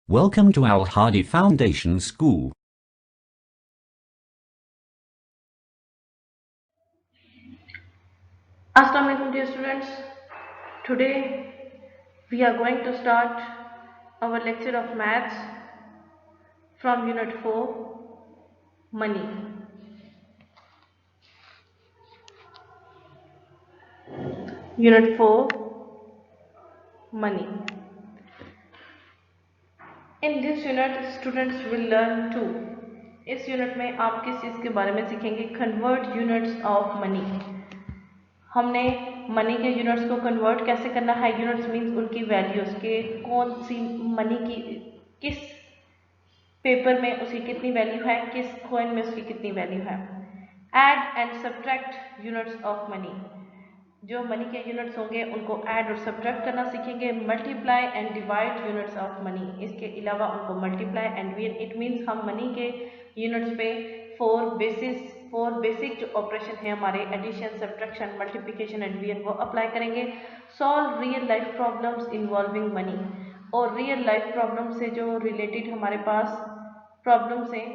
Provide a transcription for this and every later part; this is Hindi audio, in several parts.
Welcome to Al Hadi Foundation School. Assalamu alaikum dear students. Today we are going to start our lecture of maths from unit 4, money. Unit 4, money. In this unit students will learn to, इस यूनिट में आप किस चीज़ के बारे में सीखेंगे? Convert units of money. हमने मनी के यूनिट्स को कन्वर्ट कैसे करना है. यूनिट्स मीन्स उनकी वैल्यूज़ के कौन सी मनी की किस पेपर में उसकी कितनी वैल्यू है, किस कॉइन में उसकी कितनी वैल्यू है. Add and subtract units of money. जो मनी के यूनिट्स होंगे उनको ऐड और सब्ट्रैक्ट करना सीखेंगे. Multiply and divide units of money. इसके अलावा उनको multiply and divide, it means हम मनी के यूनिट्स पे फोर बेसिक जो ऑपरेशन है हमारे, addition, subtraction, multiplication and division, वो अप्लाई करेंगे. Solve real life problems involving money. और रियल लाइफ प्रॉब्लम से जो रिलेटेड हमारे पास प्रॉब्लम्स हैं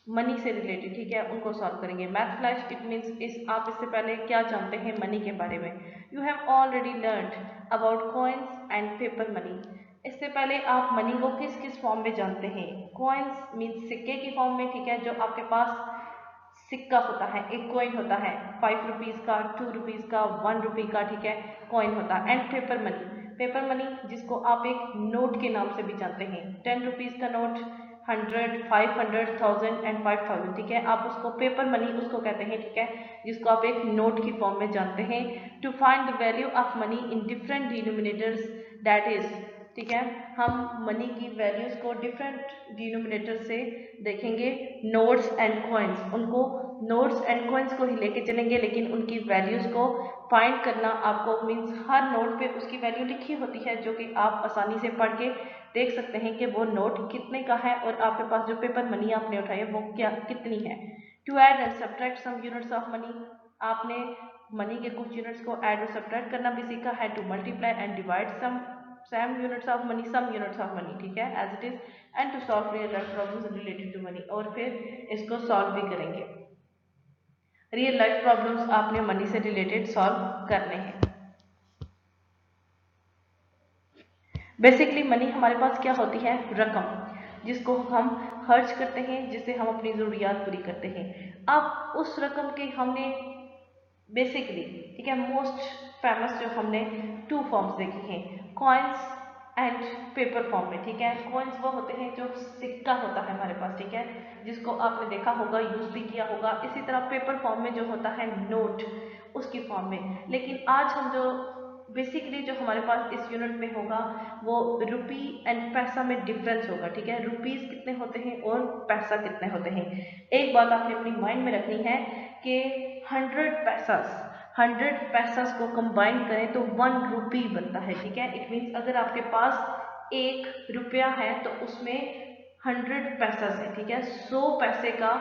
मनी से रिलेटेड, ठीक है, उनको सॉल्व करेंगे. मैथ फ्लैश, इट मीन्स आप इससे पहले क्या जानते हैं मनी के बारे में. You have already learned about coins and paper money. इससे पहले आप मनी को किस किस फॉर्म में जानते हैं. कॉइन्स मीन्स सिक्के की फॉर्म में, ठीक है, जो आपके पास सिक्का होता है, एक कॉइन होता है 5 रुपीज़ का, 2 रुपीज़ का, 1 रुपये का, ठीक है, कॉइन होता है. एंड पेपर मनी जिसको आप एक नोट के नाम से भी जानते हैं. 10 रुपीज़ का नोट, 100, 500, 1000 एंड 5000, ठीक है, आप उसको पेपर मनी उसको कहते हैं, ठीक है, जिसको आप एक नोट की फॉर्म में जानते हैं. To find the value of money in different denominators, that is, ठीक है, हम मनी की वैल्यूज को डिफरेंट डिनोमिनेटर से देखेंगे. नोट्स एंड कॉइन्स, उनको नोट्स एंड कॉइन्स को ही लेके चलेंगे, लेकिन उनकी वैल्यूज को फाइंड करना आपको मीन्स हर नोट पे उसकी वैल्यू लिखी होती है, जो कि आप आसानी से पढ़ के देख सकते हैं कि वो नोट कितने का है और आपके पास जो पेपर मनी आपने उठाई है वो क्या कितनी है. To add and subtract some units of money. आपने मनी के कुछ यूनिट्स को ऐड और सब्ट्रैक्ट करना भी सीखा है. To multiply and divide some units of money, some units of money, ठीक है, as it is. And to solve real life problems related to money. और फिर इसको सॉल्व भी करेंगे. रियल लाइफ प्रॉब्लम्स आपने मनी से रिलेटेड सॉल्व करने हैं. बेसिकली मनी हमारे पास क्या होती है? रकम, जिसको हम खर्च करते हैं, जिससे हम अपनी ज़रूरियात पूरी करते हैं. अब उस रकम के हमने बेसिकली, ठीक है, मोस्ट फेमस जो हमने 2 फॉर्म्स देखी हैं, कॉइन्स एंड पेपर फॉर्म में, ठीक है. कॉइन्स वो होते हैं जो सिक्का होता है हमारे पास, ठीक है, जिसको आपने देखा होगा, यूज भी किया होगा. इसी तरह पेपर फॉर्म में जो होता है नोट, उसकी फॉर्म में. लेकिन आज हम जो बेसिकली जो हमारे पास इस यूनिट में होगा वो रुपी एंड पैसा में डिफरेंस होगा, ठीक है. रुपीज़ कितने होते हैं और पैसा कितने होते हैं. एक बात आपने अपनी माइंड में रखनी है कि 100 पैसास को कंबाइन करें तो 1 रुपी बनता है, ठीक है. इट मीन्स अगर आपके पास 1 रुपया है तो उसमें 100 पैसास है, ठीक है. 100 पैसे का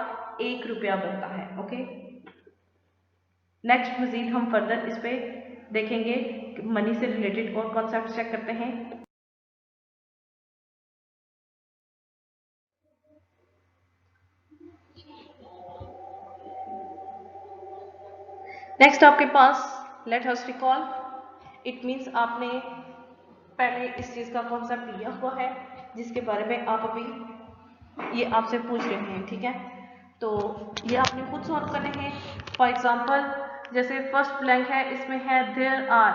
1 रुपया बनता है. ओके, नेक्स्ट मजीद हम फर्दर इस पे देखेंगे, मनी से रिलेटेड और कॉन्सेप्ट चेक करते हैं. नेक्स्ट आपके पास let us recall, it means आपने पहले इस चीज़ का कॉन्सेप्ट लिया हुआ है जिसके बारे में आप अभी ये आपसे पूछ रहे हैं, ठीक है. तो ये आपने खुद सॉल्व करने हैं. फॉर एग्जांपल जैसे फर्स्ट ब्लैंक है, इसमें है देयर आर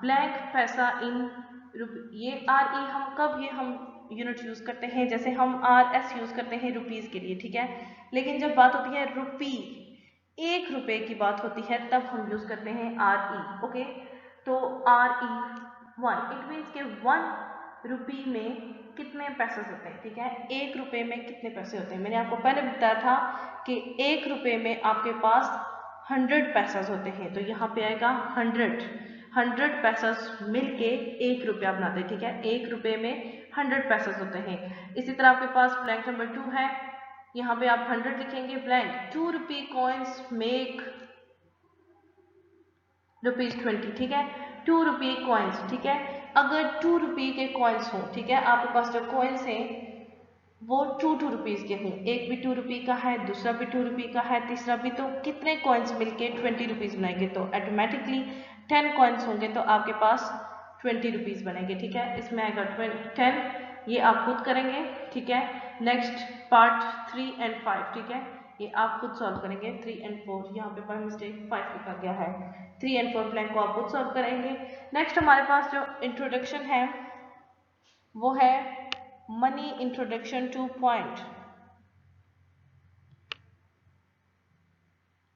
ब्लैंक पैसा इन रुपी. ये आर ई हम कब ये हम यूनिट यूज़ करते हैं, जैसे हम आर एस यूज़ करते हैं रुपीज़ के लिए, ठीक है. लेकिन जब बात होती है रुपी, 1 रुपये की बात होती है, तब हम यूज़ करते हैं आर ई. ओके, तो आर ई 1, इट मीन्स के 1 रुपी में कितने पैसे होते हैं, ठीक है. 1 रुपये में कितने पैसे होते हैं. मैंने आपको पहले बताया था कि 1 रुपये में आपके पास 100 पैसास होते हैं, तो यहाँ पे आएगा 100 पैसास मिलके 1 रुपया बनाते हैं, ठीक है. 1 रुपये में 100 पैसास होते हैं. इसी तरह आपके पास ब्लैंक नंबर 2 है, यहाँ पे आप 100 लिखेंगे. ब्लैंक 2 रुपी कॉइन्स मेक ₹20, ठीक है. 2 रुपये कॉइन्स, ठीक है। अगर 2 रुपये के कॉइन्स हों, ठीक है, आपके पास जो कॉइन्स हैं वो 2 रुपीज़ के हों, एक भी 2 रुपये का है, दूसरा भी 2 रुपये का है, तीसरा भी, तो कितने कॉइन्स मिलके 20 रुपीज़ बनाएंगे? तो ऑटोमेटिकली 10 कॉइन्स होंगे तो आपके पास 20 रुपीज़ बनेंगे, ठीक है। इसमें आएगा 10, ये आप खुद करेंगे, ठीक है। नेक्स्ट पार्ट 3 और 5, ठीक है, ये आप खुद सॉल्व करेंगे। 3 और 4, यहाँ पे बाय मिस्टेक 5 लिखा गया है। 3 और 4 ब्लैंक को आप खुद सॉल्व करेंगे। नेक्स्ट हमारे पास जो इंट्रोडक्शन है वो है money introduction two point.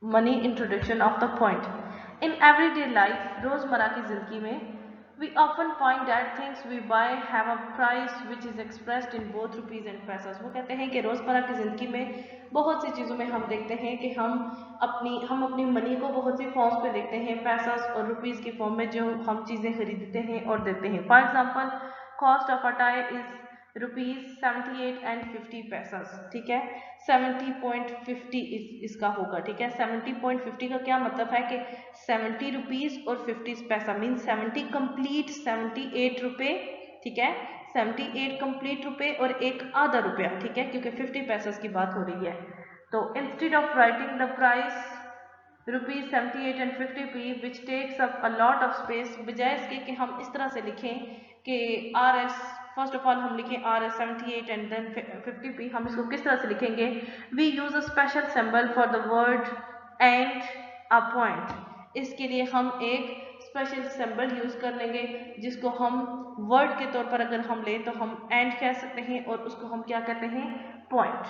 Money introduction of the point. In everyday life, रोजमर्रा की जिंदगी में, we often find that things we buy have a price which is expressed in both rupees and पैसास। वो कहते हैं कि रोजमर्रा की जिंदगी में बहुत सी चीज़ों में हम देखते हैं कि हम अपनी मनी को बहुत सी फॉर्म्स पे देखते हैं, पैसास और रुपीज़ की फॉर्म में जो हम चीज़ें खरीदते हैं और देते हैं। For example, cost of a tie is ₹78 and 50 पैसास, ठीक है। 70.50 इसका होगा, ठीक है। 70.50 का क्या मतलब है कि 70 रुपीज़ और 50 पैसा मीन 70 कंप्लीट 78 रुपये, ठीक है। 78 कंप्लीट रुपये और एक आधा रुपया, ठीक है, क्योंकि 50 पैसास की बात हो रही है। तो instead of writing the price ₹78 and 50p which takes up a lot of space, बजाय इसके कि हम इस तरह से लिखें कि RS, फर्स्ट ऑफ ऑल हम लिखें RS 78 एंड देन 50p, हम इसको किस तरह से लिखेंगे? We use a special symbol for the word and a point. इसके लिए हम एक स्पेशल सिंबल यूज कर लेंगे जिसको हम वर्ड के तौर पर अगर हम लें तो हम एंड कह सकते हैं और उसको हम क्या कहते हैं? पॉइंट,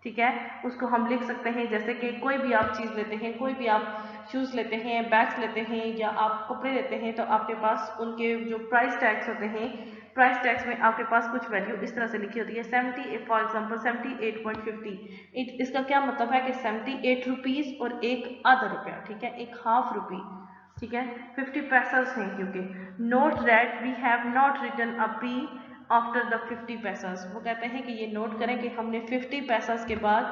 ठीक है। उसको हम लिख सकते हैं जैसे कि कोई भी आप चीज़ लेते हैं, कोई भी आप शूज़ लेते हैं, बैग्स लेते हैं या आप कपड़े लेते हैं, तो आपके पास उनके जो प्राइस टैग्स होते हैं, प्राइस टैग्स में आपके पास कुछ वैल्यू इस तरह से लिखी होती है। 70, फॉर एग्जांपल 78.50, इसका क्या मतलब है कि 78 रुपीज़ और एक आधा रुपया, ठीक है, एक हाफ रुपी, ठीक है। 50 पैसास हैं क्योंकि note that we have not written a P after the 50 paisas. वो कहते हैं कि ये नोट करें कि हमने 50 पैसास के बाद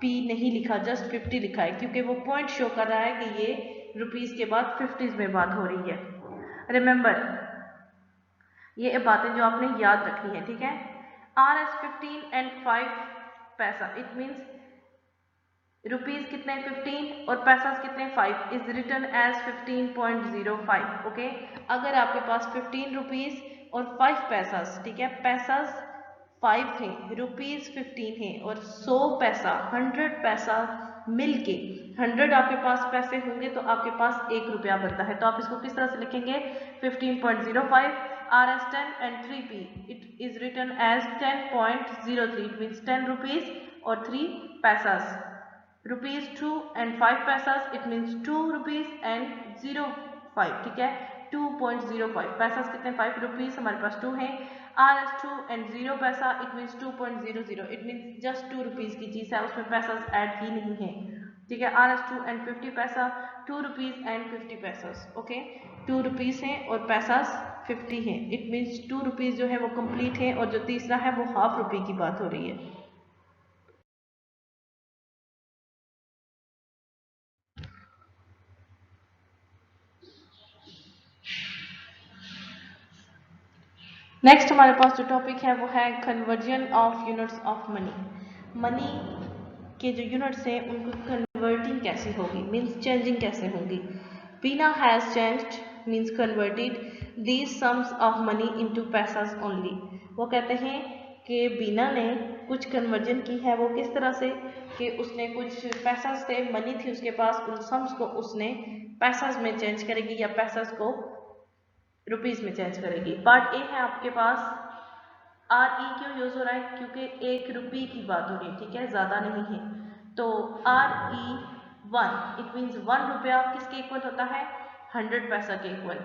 पी नहीं लिखा, जस्ट 50 लिखा है, क्योंकि वो पॉइंट शो कर रहा है कि ये रुपीज़ के बाद 50s में बात हो रही है। रिमेंबर, ये बातें जो आपने याद रखनी है, ठीक है। RS 15 and 5 पैसा, इट मीन्स रुपीज़ कितने 15 और पैसास कितने 5 इज रिटन एज 15.05, ओके। अगर आपके पास 15 रुपीज़ और 5 पैसास, ठीक है, पैसास 5 हैं, रुपीज़ 15 हैं और 100 पैसा 100 पैसा मिलके 100 आपके पास पैसे होंगे तो आपके पास 1 रुपया बनता है। तो आप इसको किस तरह से लिखेंगे? 15.05 RS 10 and 3p, it is written as 10.03, it means 10 rupees और 3 paisas. Rupees 2 and 5 paisas, it means 2 rupees and 05, ठीक है, 2.05 पैसास कितने? 5 रुपीज़, हमारे पास 2 हैं। RS 2 and 0 पैसा, it means 2.00, it means just 2 rupees की चीज़ है, उसमें पैसास ऐड ही नहीं है, ठीक है। RS 2 and 50 पैसा, 2 रुपीज़ एंड 50 पैसास, ओके। 2 रुपीज़ हैं और पैसास 50 हैं, इट मीन्स 2 रुपीज़ जो है वो कंप्लीट है और जो तीसरा है वो हाफ रुपये की बात हो रही है। नेक्स्ट हमारे पास जो टॉपिक है वो है conversion of units of money. Money के जो यूनिट्स हैं उनको कन्वर्टिंग कैसे होगी, मीन्स चेंजिंग कैसे होगी। Beena has changed means converted these sums of money into paisas only. वो कहते हैं कि बीना ने कुछ कन्वर्जन की है, वो किस तरह से कि उसने कुछ पैसा से मनी थी उसके पास, उन सम्स को उसने पैसास में चेंज करेगी या पैसास को रुपीज़ में चेंज करेगी। पार्ट ए है आपके पास, RE क्यों यूज़ हो रहा है? क्योंकि 1 रुपये की बात हो रही है, ठीक है, ज़्यादा नहीं है। तो RE1, इट मीन्स 1 रुपया किसके इक्वल होता है? 100 पैसा के इक्वल।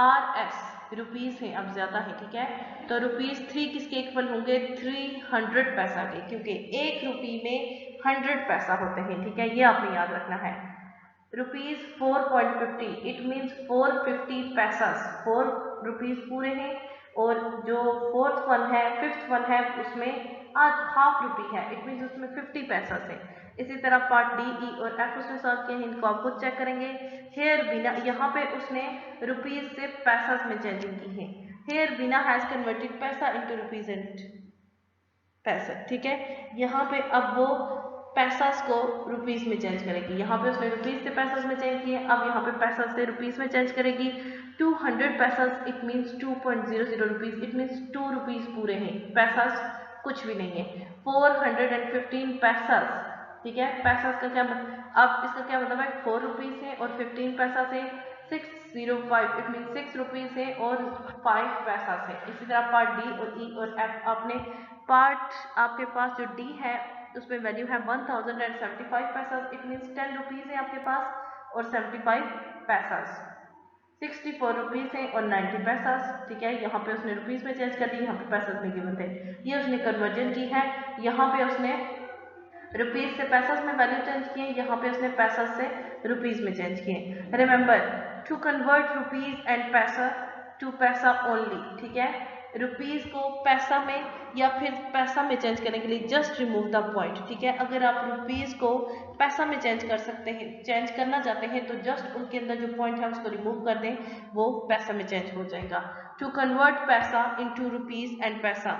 RS रुपीज़ है, अब ज़्यादा है, ठीक है, तो ₹3 किसके इक्वल होंगे? 300 पैसा के, क्योंकि 1 रुपये में 100 पैसा होते हैं, ठीक है, ये आपने याद रखना है। ₹4.50, इट मीन्स 450 पैसास, 4 रुपीज़ पूरे हैं और जो फिफ्थ वन है उसमें हाफ रुपी है, इट मीन्स उसमें 50 पैसा से। इसी तरह पार्ट डी, ई और एफ उसने सॉल्व किए हैं, इनको आप खुद चेक करेंगे। हेयर बिना, यहाँ पे उसने रुपीज से पैसा में चेंजिंग की है। हेयर बिना हैज कन्वर्टेड पैसा इनटू रुपीज एंड पैसा, ठीक है। यहाँ पे अब वो पैसा को रुपीज में चेंज करेगी। यहाँ पे उसने रुपीज से पैसा में चेंज किए, अब यहाँ पे पैसा से रुपीज में चेंज करेगी। 200 पैसा it means 2.00 rupees, it means 2 rupees पूरे हैं, पैसा कुछ भी नहीं है। 415 पैसा, ठीक है। पैसा का क्या मतलब, अब इसका क्या मतलब है, 4 रुपीज है और 15 पैसा से 605, इट मीन 6 रुपीज है और 5 पैसा से। इसी तरह पार्ट डी और ई और एफ, आपने पार्ट आपके पास जो डी है उसमें वैल्यू है 1075 पैसा, इट मीन्स 10 रुपीज है आपके पास और 75 पैसा। 64 रुपीज है और 90 पैसा, ठीक है। यहाँ पे उसने रुपीज में चेंज कर दी, यहाँ पे पैसा में गिवन थे, ये उसने कन्वर्जन की है। यहाँ पे उसने रुपीज से पैसा में वैल्यू चेंज किए, यहाँ पे उसने पैसा से रुपीज में चेंज किए। Remember to convert rupees and paisa to paisa only, ठीक है। रुपीज को पैसा में या फिर पैसा में चेंज करने के लिए जस्ट रिमूव द पॉइंट, ठीक है। अगर आप रुपीज को पैसा में चेंज कर सकते हैं, चेंज करना चाहते हैं तो जस्ट उनके अंदर जो पॉइंट है उसको रिमूव कर दें, वो पैसा में चेंज हो जाएगा। टू कन्वर्ट पैसा इनटू रुपीज एंड पैसा,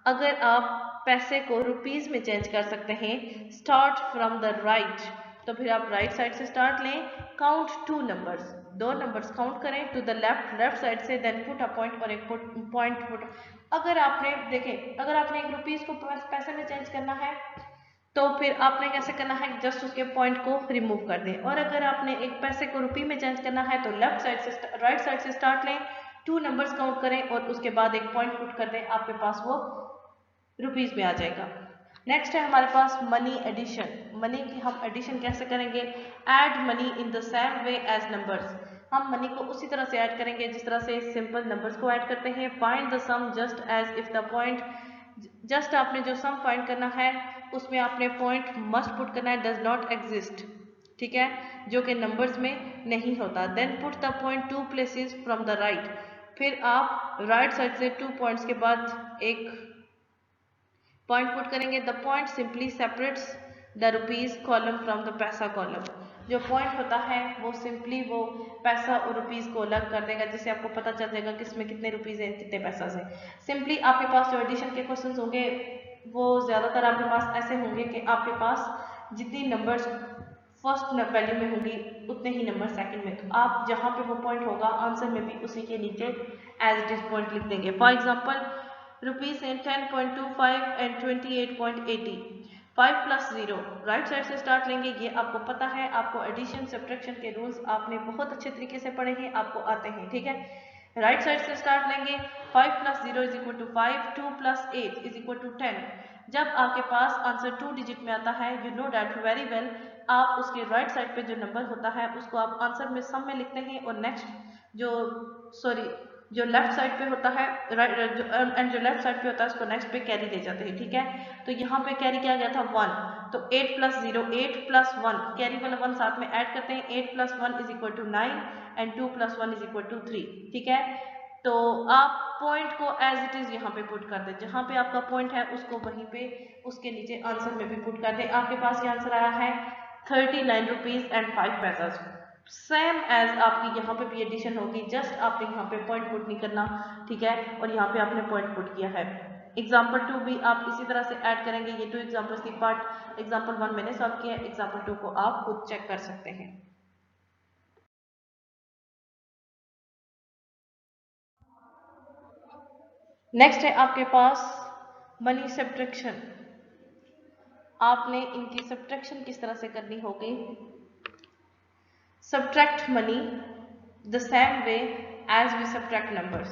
अगर आप पैसे को रुपीज में चेंज कर सकते हैं, स्टार्ट फ्रॉम द राइट, तो फिर आप राइट साइड से स्टार्ट लें। काउंट 2 नंबर्स, 2 नंबर्स काउंट करें टू द लेफ्ट साइड से, देन पुट अ पॉइंट और एक पॉइंट पुट। अगर आपने देखें, अगर आपने एक रुपीज को पैसे में चेंज करना है तो फिर आपने कैसे करना है, जस्ट उसके पॉइंट को रिमूव कर दें। और अगर आपने एक पैसे को रुपये में चेंज करना है तो लेफ्ट साइड से राइट साइड से स्टार्ट लें, 2 नंबर्स काउंट करें और उसके बाद एक पॉइंट पुट कर दें, आपके पास वो रुपीज में आ जाएगा। नेक्स्ट है हमारे पास मनी एडिशन। मनी की हम एडिशन कैसे करेंगे, add money in the same way as numbers, हम मनी को उसी तरह से ऐड करेंगे जिस तरह से सिंपल नंबर्स को ऐड करते हैं। Find the sum just as if the point, just आपने जो सम फाइंड करना है उसमें आपने पॉइंट मस्ट पुट करना है, डज नॉट एग्जिस्ट, ठीक है, जो कि नंबर्स में नहीं होता। Then put the point 2 places from the right, फिर आप राइट साइड से 2 पॉइंट्स के बाद एक पॉइंट पुट करेंगे। The point simply separates the rupees column from the पैसा कॉलम, जो पॉइंट होता है वो सिंपली वो पैसा और रुपीज को अलग कर देगा, जिससे आपको पता चल जाएगा कि इसमें कितने रुपीज हैं कितने पैसा से। सिंपली आपके पास जो एडिशन के क्वेश्चंस होंगे वो ज्यादातर आपके पास ऐसे होंगे कि आपके पास जितनी नंबर्स फर्स्ट वैल्यू में होंगी उतने ही नंबर सेकंड में, तो आप जहाँ पे वो पॉइंट होगा आंसर में भी उसी के नीचे एज इट इज पॉइंट लिख देंगे। For example rupees and 10.25 and 28.80, 5 plus 0, right side से स्टार्ट लेंगे। ये आपको पता है, आपको एडिशन सब्ट्रैक्शन के रूल्स आपने बहुत अच्छे तरीके से पढ़े हैं, आपको आते हैं, ठीक है। राइट साइड से स्टार्ट लेंगे, 5 plus 0 is equal to 5, 2 plus 8 is equal to 10। जब आपके पास आंसर 2 डिजिट में आता है, you know that very well, आप उसके राइट साइड पे जो नंबर होता है उसको आप आंसर में सम में लिखते हैं और नेक्स्ट जो लेफ्ट साइड पे होता है जो लेफ्ट साइड पे होता है उसको नेक्स्ट पे कैरी ले जाते हैं, ठीक है। तो यहाँ पे कैरी किया गया था 1, तो 8 प्लस 0, 8 प्लस 1, कैरी वाला 1 साथ में ऐड करते हैं, 8 plus 1 is equal to 9 and 2 plus 1 is equal to 3, ठीक है। तो आप पॉइंट को एज इट इज यहाँ पे पुट कर दें, जहाँ पे आपका पॉइंट है उसको वहीं पे उसके नीचे आंसर में भी पुट कर दें। आपके पास ये आंसर आया है 39 रुपीज एंड 5 पैसा, सेम एज आपकी यहाँ पे भी एडिशन होगी, जस्ट आपने यहाँ पे पॉइंट पुट नहीं करना, ठीक है, और यहाँ पे आपने पॉइंट पुट किया है। एग्जाम्पल 2 भी आप इसी तरह से ऐड करेंगे। ये 2 एग्जाम्पल्स की पार्ट एग्जाम्पल 1 मैंने सॉल्व किया है, एग्जाम्पल 2 को आप खुद चेक कर सकते हैं। नेक्स्ट है आपके पास मनी सब्ट्रैक्शन। आपने इनकी सब्ट्रैक्शन किस तरह से करनी होगी। Subtract money the same way as we subtract numbers.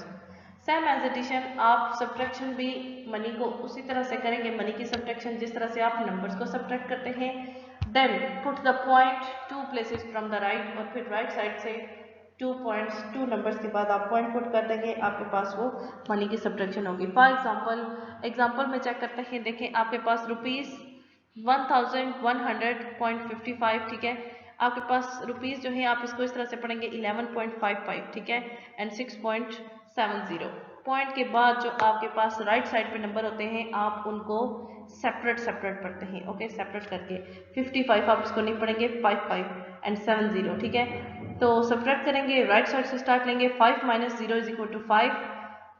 Same as addition, आप सब्ट्रैक्शन भी मनी को उसी तरह से करेंगे, मनी की सब्ट्रैक्शन जिस तरह से आप नंबर्स को सब्ट्रैक्ट करते हैं। Then put the point 2 places from the right, और फिर राइट साइड से 2 पॉइंट्स 2 नंबर्स के बाद आप पॉइंट पुट कर देंगे, आपके पास वो मनी की सब्ट्रैक्शन होगी। फॉर एग्जाम्पल में चेक करते हैं, देखें आपके पास रुपीज 1100.55, ठीक है। आपके पास रुपीज जो है आप इसको इस तरह से पढ़ेंगे 11.55, ठीक है, एंड 70। पॉइंट के बाद जो आपके पास राइट साइड पे नंबर होते हैं आप उनको सेपरेट पढ़ते हैं। ओके, सेपरेट करके 55 आप इसको नहीं पढ़ेंगे, 55 एंड 70। ठीक है, तो सेपरेट करेंगे, राइट साइड से स्टार्ट लेंगे। 5 minus 0 is equal to 5,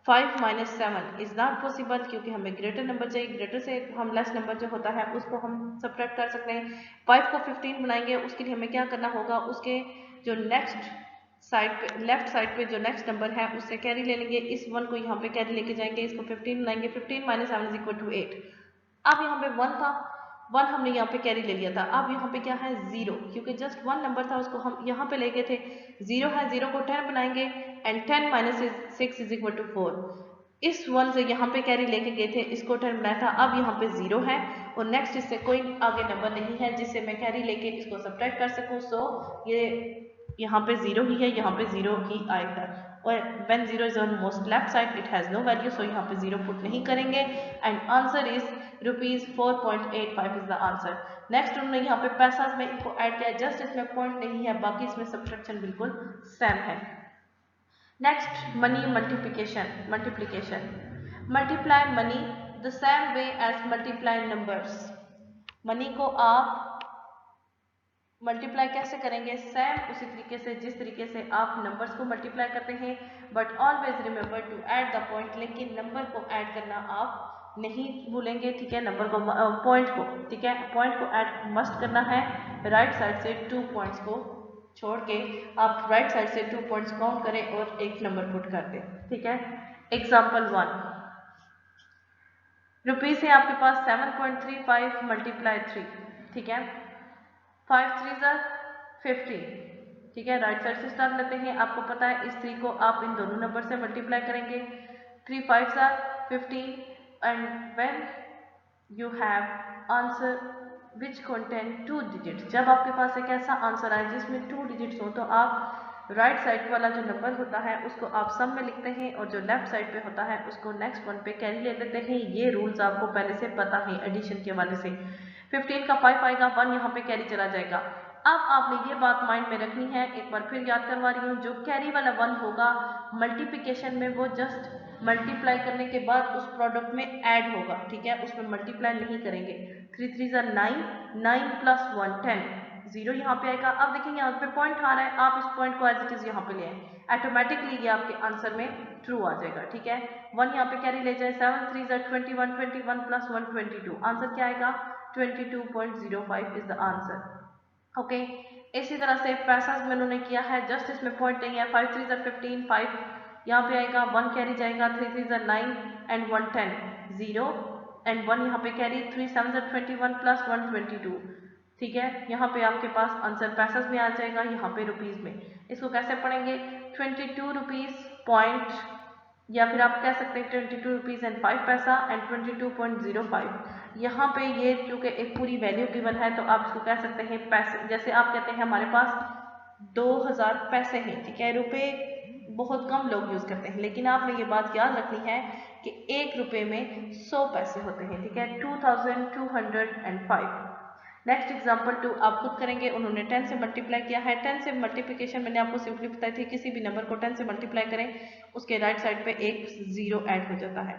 5 minus 7 is not possible क्योंकि हमें ग्रेटर नंबर चाहिए। ग्रेटर से हम लेस नंबर जो होता है उसको हम सब्ट्रैक्ट कर सकते हैं। 5 को 15 बनाएंगे, उसके लिए हमें क्या करना होगा, उसके जो नेक्स्ट साइड पे, लेफ्ट साइड पे जो नेक्स्ट नंबर है उससे कैरी ले लेंगे। इस 1 को यहाँ पे कैरी लेके जाएंगे, इसको 15 बनाएंगे। 15 माइनस 7 इज इक्वल टू 8। अब यहाँ पे 1 था, 1 हमने यहाँ पे कैरी ले लिया था। अब यहाँ पे क्या है, 0, क्योंकि जस्ट 1 नंबर था उसको हम यहाँ पे ले गए थे। 0 है, 0 को 10 बनाएंगे and 10 minus 6 is equal to 4। इस 1 से यहाँ पे कैरी लेके गए थे, इसको 10 बनाया था। अब यहाँ पे 0 है और नेक्स्ट इससे कोई आगे नंबर नहीं है जिससे मैं कैरी लेके इसको सब्ट्रैक्ट कर सकूँ। सो ये यहाँ पे 0 ही है, यहाँ पे 0 ही आएगा। और when 0 is on most left side it has no value, so यहाँ पे 0 पुट नहीं करेंगे and answer is ₹4.85 is the answer. Next उन्होंने यहाँ पे पैसा में इनको ऐड किया, जस्ट इसमें पॉइंट नहीं है, बाकी इसमें सब्ट्रैक्शन बिल्कुल सेम है। Next money multiplication. Multiply money the same way as multiply numbers. Money को आप मल्टीप्लाई कैसे करेंगे, सेम उसी तरीके से जिस तरीके से आप नंबर्स को मल्टीप्लाई करते हैं, but always remember to add the point. लेकिन नंबर को ऐड करना आप नहीं भूलेंगे, ठीक है, नंबर को पॉइंट को, ठीक है, पॉइंट को ऐड मस्ट करना है। राइट साइड से 2 पॉइंट्स को छोड़ के आप राइट साइड से 2 पॉइंट्स काउंट करें और एक नंबर पुट कर दें, ठीक है। एग्जाम्पल 1, रुपीज से आपके पास 7.35 मल्टीप्लाई 3, ठीक है, 5 3 ज़ा 50, ठीक है। राइट साइड से स्टार्ट लेते हैं, आपको पता है इस 3 को आप इन दोनों नंबर से मल्टीप्लाई करेंगे। 3 5 ज़ा 50 and when you have answer which contain 2 digits, जब आपके पास एक ऐसा आंसर आए जिसमें 2 डिजिट्स हो तो आप राइट साइड वाला जो नंबर होता है उसको आप सम में लिखते हैं और जो लेफ्ट साइड पे होता है उसको नेक्स्ट वन पे कैरी ले लेते हैं। ये रूल्स आपको पहले से पता है एडिशन के हवाले से। 15 का 5 आएगा, 1 यहाँ पे कैरी चला जाएगा। अब आपने ये बात माइंड में रखनी है, एक बार फिर याद करवा रही हूँ, जो कैरी वाला 1 होगा मल्टीप्लिकेशन में वो जस्ट मल्टीप्लाई करने के बाद उस प्रोडक्ट में ऐड होगा, ठीक है, उसमें मल्टीप्लाई नहीं करेंगे। 3 3 ज़ा 9, 9 प्लस 1 10, 0 यहाँ पे आएगा। अब देखेंगे यहाँ पे पॉइंट आ रहा है, आप इस पॉइंट को एज इट इज यहाँ पे ले आए, ऑटोमेटिकली ये आपके आंसर में ट्रू आ जाएगा, ठीक है। 1 यहाँ पे कैरी ले जाए, 7 3 ज़ा 21, 21 प्लस 1 22, आंसर क्या आएगा, 22.05 इज द आंसर। ओके, इसी तरह से पैसा में उन्होंने किया है, जस्ट इसमें पॉइंट नहीं है। 5 3 ज़ा 15, 5 यहाँ पे आएगा, 1 कैरी जाएगा, 3 3 ज़ा 9 एंड 1 10, 0 एंड 1 यहाँ पे कैरी, 3 7 ज़ा 21 प्लस 1 22, ठीक है। यहाँ पे आपके पास आंसर पैसा में आ जाएगा, यहाँ पे रुपीज में। इसको कैसे पढ़ेंगे, 22 रुपीज पॉइंट, या फिर आप कह सकते हैं 22 रुपीज एंड 5 पैसा एंड 22.05। यहाँ पे ये चूंकि एक पूरी वैल्यू गिवन है तो आप इसको कह सकते हैं पैसे, जैसे आप कहते हैं हमारे पास 2000 पैसे हैं, ठीक है। रुपए बहुत कम लोग यूज करते हैं, लेकिन आपने ये बात याद रखनी है कि 1 रुपए में 100 पैसे होते हैं, ठीक है, 2205। नेक्स्ट एग्जाम्पल 2 आप खुद करेंगे, उन्होंने 10 से मल्टीप्लाई किया है। 10 से मल्टीप्लिकेशन मैंने आपको सिंपली बताई थी, किसी भी नंबर को 10 से मल्टीप्लाई करें उसके राइट साइड पे एक 0 ऐड हो जाता है।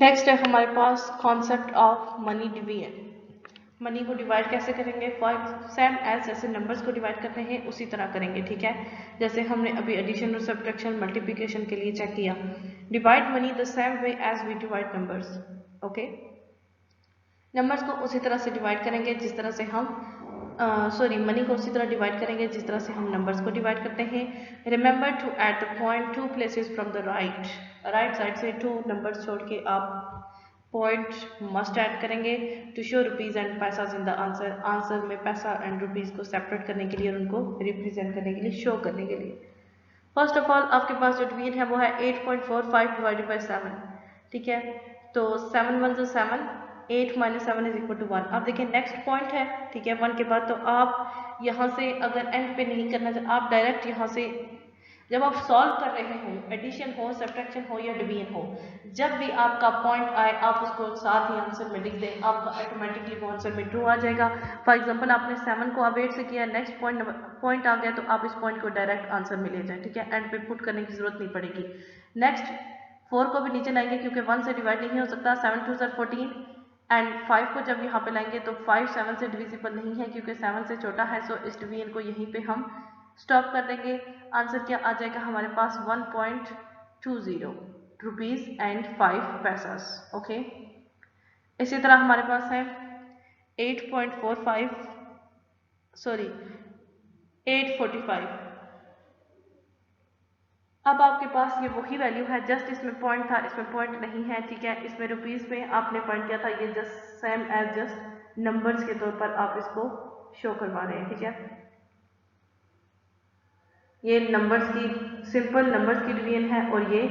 नेक्स्ट है हमारे पास concept of money division. Money को डिवाइड कैसे करेंगे, सेम एज जैसे नंबर्स को डिवाइड करते हैं उसी तरह करेंगे, ठीक है। जैसे हमने अभी एडिशन और सब्ट्रैक्शन मल्टीप्लिकेशन के लिए चेक किया। Divide money the same way as we divide numbers. Okay, numbers को उसी तरह से डिवाइड करेंगे जिस तरह से हम मनी को उसी तरह डिवाइड करेंगे जिस तरह से हम नंबर्स को डिवाइड करते हैं। Remember to add the point 2 places from the right side से 2 नंबर्स छोड़ के आप पॉइंट मस्ट ऐड करेंगे to show rupees and paisa in the answer. Answer में पैसा एंड रुपीज को सेपरेट करने के लिए और उनको रिप्रेजेंट करने के लिए, शो करने के लिए। फर्स्ट ऑफ ऑल आपके पास जो डिवीजन है वो है 8.45 डिवाइडेड बाई 7, ठीक है। तो 7 1 7, 8 माइनस 7 इज इक्वल टू 1। अब देखिए नेक्स्ट पॉइंट है, ठीक है, 1 के बाद। तो आप यहाँ से अगर एंड पे नहीं करना, आप डायरेक्ट यहाँ से जब आप सॉल्व कर रहे हो, एडिशन हो, सब्ट्रैक्शन हो या डिवीजन हो, जब भी आपका पॉइंट आए आप उसको साथ ही आंसर में लिख दें, आपका ऑटोमेटिकली वो आंसर में ट्रू आ जाएगा। फॉर एग्जांपल आपने 7 को अब 8 से किया, नेक्स्ट पॉइंट आ गया तो आप इस पॉइंट को डायरेक्ट आंसर में ले जाएं, ठीक है, एंड पे पुट करने की जरूरत नहीं पड़ेगी। नेक्स्ट 4 को भी नीचे लाएंगे क्योंकि 1 से डिवाइड नहीं हो सकता, 7 2 14, एंड 5 को जब यहाँ पे लाएंगे तो 5 7 से डिविजिबल नहीं है क्योंकि 7 से छोटा है, सो इस डिवीजन को यहीं पे हम स्टॉप कर देंगे। आंसर क्या आ जाएगा हमारे पास 1.20 रुपीज एंड 5 पैसास। ओके, इसी तरह हमारे पास है 8.45 सॉरी 845। अब आपके पास ये वही वैल्यू है, जस्ट इसमें पॉइंट था, इसमें पॉइंट नहीं है, ठीक है। इसमें रुपीस में आपने पॉइंट किया था, ये just same as just numbers के तौर पर आप इसको शो करवा रहे हैं, ठीक है। ये नंबर्स की सिंपल नंबर्स की डिवीजन है और ये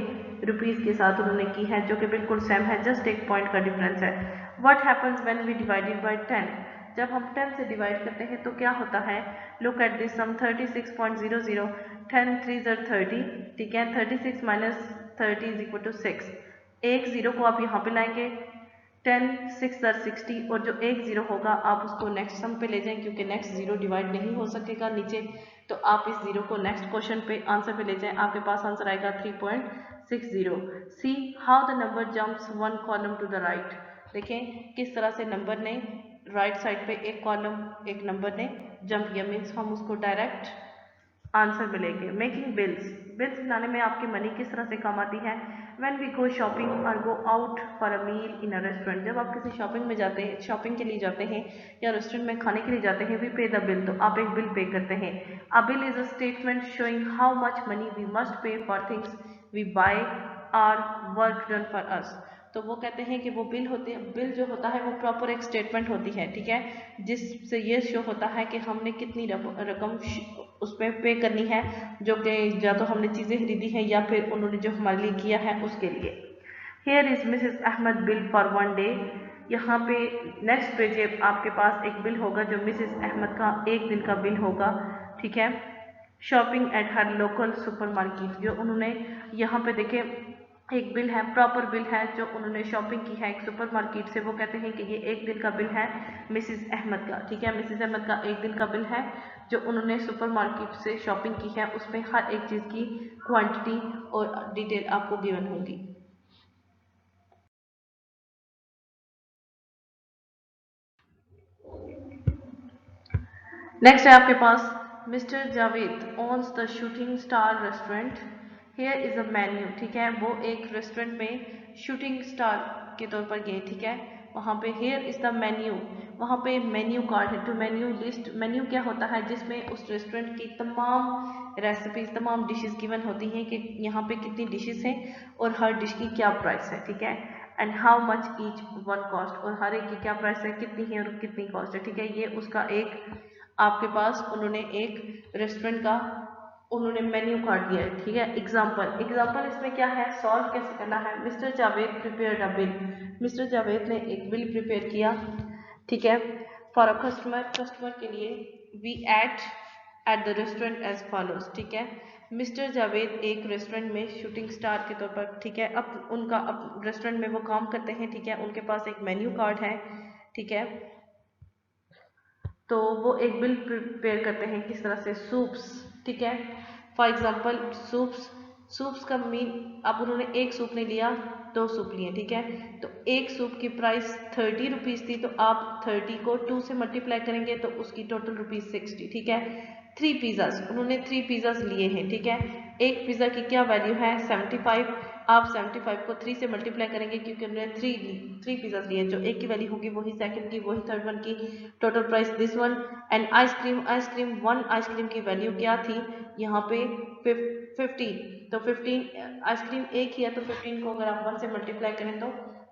रुपीस के साथ उन्होंने की है जो कि बिल्कुल सेम है, जस्ट एक पॉइंट का डिफरेंस है। What happens when we divided by 10? जब हम 10 से डिवाइड करते हैं तो क्या होता है? लुक एट दिस सम 36.00, 10 3 30, ठीक है। 36 माइनस 30 इज इक्वल टू 6। एक जीरो को आप यहाँ पे लाएंगे, 10 6 60, और जो एक जीरो होगा आप उसको नेक्स्ट सम पे ले जाएं क्योंकि नेक्स्ट जीरो डिवाइड नहीं हो सकेगा नीचे, तो आप इस जीरो को नेक्स्ट क्वेश्चन पे आंसर पे ले जाएं, आपके पास आंसर आएगा 3.60। See how the number jumps 1 column to the right. देखें किस तरह से नंबर ने राइट साइड पे एक कॉलम एक नंबर ने जंप किया, मीन्स हम उसको डायरेक्ट आंसर मिलेंगे। मेकिंग बिल्स, बिल्स बनाने में आपकी मनी किस तरह से काम आती है? व्हेन वी गो शॉपिंग और go out for a meal in a restaurant, जब आप किसी शॉपिंग में जाते हैं, शॉपिंग के लिए जाते हैं या रेस्टोरेंट में खाने के लिए जाते हैं, वी पे द बिल, तो आप एक बिल पे करते हैं। A bill is a statement showing how much money we must pay for things we buy or work done for us. तो वो कहते हैं कि वो बिल होते हैं, बिल जो होता है वो प्रॉपर एक स्टेटमेंट होती है, ठीक है, जिससे ये शो होता है कि हमने कितनी रकम उस पर पे करनी है, जो कि या तो हमने चीज़ें खरीदी हैं या फिर उन्होंने जो हमारे लिए किया है उसके लिए। Here is Mrs Ahmad bill for 1 day. यहाँ पे नेक्स्ट पेज आपके पास एक बिल होगा जो मिसेस अहमद का एक दिन का बिल होगा, ठीक है। Shopping at her local supermarket, जो उन्होंने यहाँ पे देखे एक बिल है, प्रॉपर बिल है, जो उन्होंने शॉपिंग की है एक सुपरमार्केट से, वो कहते हैं कि ये एक दिन का बिल है मिसेस अहमद का, ठीक है। मिसेस अहमद का एक दिन का बिल है जो उन्होंने सुपरमार्केट से शॉपिंग की है, उसमें हर एक चीज़ की क्वांटिटी और डिटेल आपको गिवन होगी। नेक्स्ट है आपके पास mister Javed owns the shooting star restaurant. Here is a menu, ठीक है, वो एक रेस्टोरेंट में शूटिंग स्टार के तौर पर गए, ठीक है। वहाँ पे हेयर इज द मेन्यू, वहाँ पे मेन्यू कार्ड है, टू मेन्यू लिस्ट। मेन्यू क्या होता है? जिसमें उस रेस्टोरेंट की तमाम रेसिपीज, तमाम डिशेस गिवन होती हैं कि यहाँ पे कितनी डिशेस हैं और हर डिश की क्या प्राइस है, ठीक है। And how much each one cost, और हर एक की क्या प्राइस है, कितनी है और कितनी कॉस्ट है, ठीक है। ये उसका एक आपके पास उन्होंने एक रेस्टोरेंट का उन्होंने मेन्यू कार्ड दिया है, ठीक है। एग्जाम्पल इसमें क्या है, सॉल्व कैसे करना है। मिस्टर जावेद प्रिपेयर्ड अ बिल, मिस्टर जावेद ने एक बिल प्रिपेयर किया, ठीक है, फॉर अ कस्टमर के लिए। We at the restaurant as follows, ठीक है। मिस्टर जावेद एक रेस्टोरेंट में शूटिंग स्टार के तौर पर, ठीक है, अब उनका अब रेस्टोरेंट में वो काम करते हैं, ठीक है, उनके पास एक मेन्यू कार्ड है, ठीक है। तो वो एक बिल प्रिपेयर करते हैं किस तरह से, सूप्स, ठीक है। फॉर एग्जांपल सूप्स का मीन, अब उन्होंने एक सूप नहीं लिया, 2 सूप लिए, ठीक है। तो एक सूप की प्राइस 30 रुपीज़ थी, तो आप 30 को 2 से मल्टीप्लाई करेंगे तो उसकी टोटल रुपीज़ 60, ठीक है। 3 पिज़्ज़ाज, उन्होंने 3 पिज़्ज़ाज लिए हैं, ठीक है। एक पिज़्ज़ा की क्या वैल्यू है, 75, आप 75 को 3 से मल्टीप्लाई करेंगे क्योंकि उन्होंने 3 पिज़्ज़ाज लिए, जो एक की वैल्यू होगी वही सेकंड की, वही थर्ड वन की, total price this one. And ice cream 1 ice cream की वैल्यू क्या थी यहाँ पे 15, तो 15 आइसक्रीम एक ही है, तो 15 को अगर आप 1 से मल्टीप्लाई करें तो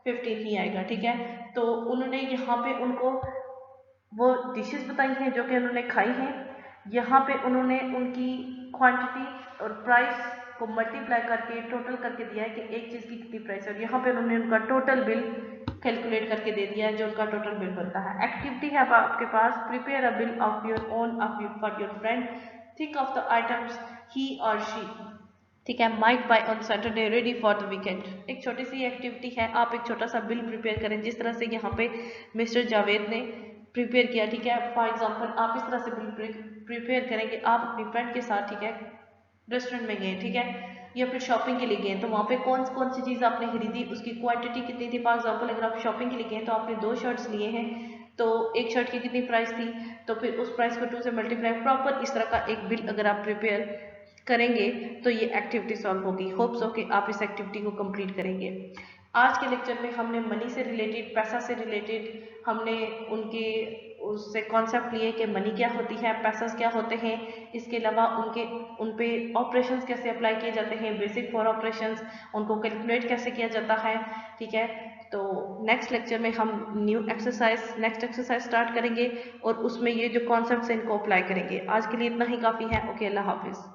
15 ही आएगा, ठीक है। तो उन्होंने यहाँ पे उनको वो डिशेस बताई हैं जो कि उन्होंने खाई हैं, यहाँ पे उन्होंने उनकी क्वांटिटी और प्राइस को मल्टीप्लाई करके टोटल करके दिया है कि एक चीज़ की कितनी प्राइस है, और यहाँ पे उन्होंने उनका टोटल बिल कैलकुलेट करके दे दिया है जो उनका टोटल बिल बनता है। एक्टिविटी है आपके पास, prepare a bill of your own for your friend, think of the items he और शी। ठीक है। Might buy on Saturday ready for the weekend, एक छोटी सी एक्टिविटी है, आप एक छोटा सा बिल प्रिपेयर करें जिस तरह से यहाँ पे मिस्टर जावेद ने प्रिपेयर किया। ठीक है, फॉर एग्जांपल आप इस तरह से बिल प्रिपेयर करेंगे, आप अपनी फ्रेंड के साथ, ठीक है, रेस्टोरेंट में गए, ठीक है, या फिर शॉपिंग के लिए गए, तो वहाँ पे कौन सी चीज़ आपने खरीदी, उसकी क्वांटिटी कितनी थी। फॉर एग्जांपल अगर आप शॉपिंग के लिए गए तो आपने 2 शर्ट्स लिए हैं, तो एक शर्ट की कितनी प्राइस थी, तो फिर उस प्राइस को 2 से मल्टीप्लाई, प्रॉपर इस तरह का एक बिल अगर आप प्रिपेयर करेंगे तो ये एक्टिविटी सॉल्व होगी। होप्स हो कि आप इस एक्टिविटी को कंप्लीट करेंगे। आज के लेक्चर में हमने मनी से रिलेटेड, पैसा से रिलेटेड, हमने उनके उससे कॉन्सेप्ट लिए कि मनी क्या होती है, पैसा क्या होते हैं, इसके अलावा उन पे ऑपरेशंस कैसे अप्लाई किए जाते हैं, बेसिक फॉर ऑपरेशंस, उनको कैलकुलेट कैसे किया जाता है। ठीक है, तो नेक्स्ट लेक्चर में हम नेक्स्ट एक्सरसाइज स्टार्ट करेंगे और उसमें ये जो कॉन्सेप्ट्स हैं इनको अप्लाई करेंगे। आज के लिए इतना ही काफ़ी है। ओके, अल्लाह हाफिज़।